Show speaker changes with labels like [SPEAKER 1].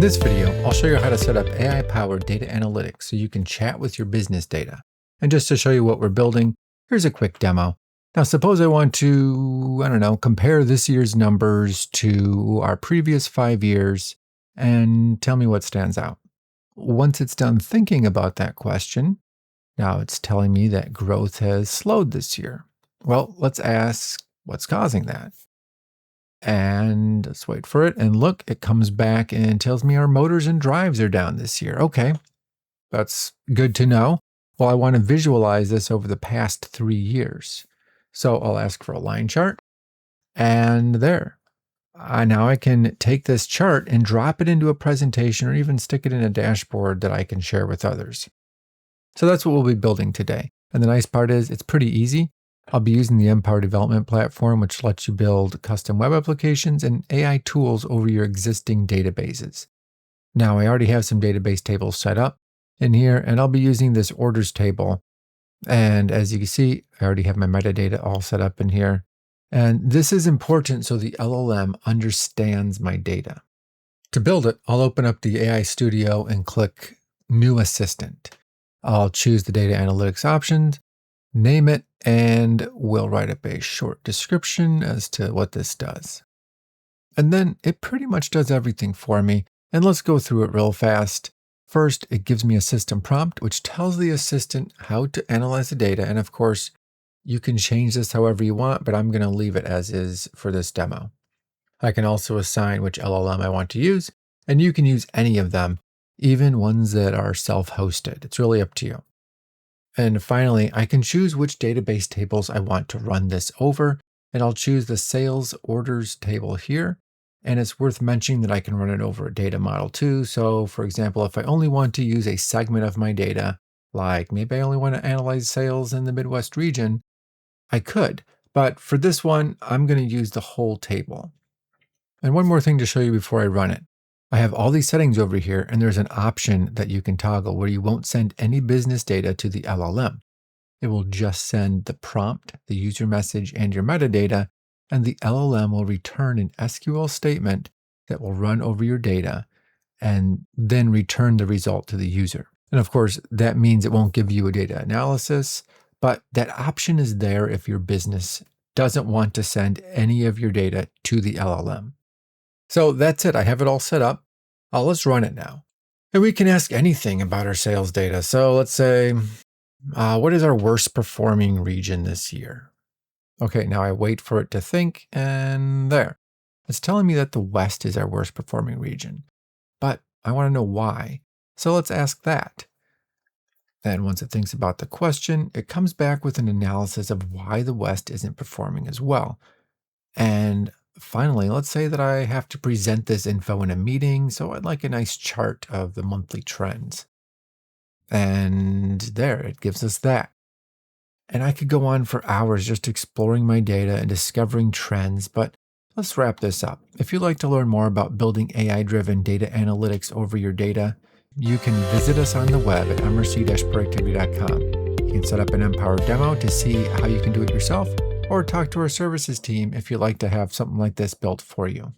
[SPEAKER 1] this video, I'll show you how to set up AI-powered data analytics so you can chat with your business data. And just to show you what we're building, here's a quick demo. Now, suppose I want to, compare this year's numbers to our previous 5 years and tell me what stands out. Once it's done thinking about that question, now it's telling me that growth has slowed this year. Well, let's ask what's causing that. And let's wait for it. And look, it comes back and tells me our motors and drives are down this year. Okay, that's good to know. Well, I want to visualize this over the past 3 years. So I'll ask for a line chart. And there. Now I can take this chart and drop it into a presentation or even stick it in a dashboard that I can share with others. So that's what we'll be building today. And the nice part is it's pretty easy. I'll be using the Empower Development Platform, which lets you build custom web applications and AI tools over your existing databases. Now, I already have some database tables set up in here, and I'll be using this orders table. And as you can see, I already have my metadata all set up in here. And this is important so the LLM understands my data. To build it, I'll open up the AI Studio and click New Assistant. I'll choose the data analytics options, name it, and we'll write up a short description as to what this does. And then it pretty much does everything for me. And let's go through it real fast. First, it gives me a system prompt, which tells the assistant how to analyze the data. And of course, you can change this however you want, but I'm going to leave it as is for this demo. I can also assign which LLM I want to use, and you can use any of them, even ones that are self-hosted. It's really up to you. And finally, I can choose which database tables I want to run this over, and I'll choose the sales orders table here. And it's worth mentioning that I can run it over a data model too. So for example, if I only want to use a segment of my data, like maybe I only want to analyze sales in the Midwest region, I could. But for this one, I'm going to use the whole table. And one more thing to show you before I run it. I have all these settings over here, and there's an option that you can toggle where you won't send any business data to the LLM. It will just send the prompt, the user message, and your metadata, and the LLM will return an SQL statement that will run over your data and then return the result to the user. And of course, that means it won't give you a data analysis, but that option is there if your business doesn't want to send any of your data to the LLM. So that's it. I have it all set up. Let's run it now. And we can ask anything about our sales data. So let's say, what is our worst performing region this year? Okay, now I wait for it to think, and there. It's telling me that the West is our worst performing region. But I want to know why. So let's ask that. Then once it thinks about the question, it comes back with an analysis of why the West isn't performing as well. And finally, let's say that I have to present this info in a meeting, so I'd like a nice chart of the monthly trends. And there, it gives us that. And I could go on for hours just exploring my data and discovering trends, but let's wrap this up. If you'd like to learn more about building AI-driven data analytics over your data, you can visit us on the web at mrc-productivity.com. You can set up an Empower demo to see how you can do it yourself, or talk to our services team if you'd like to have something like this built for you.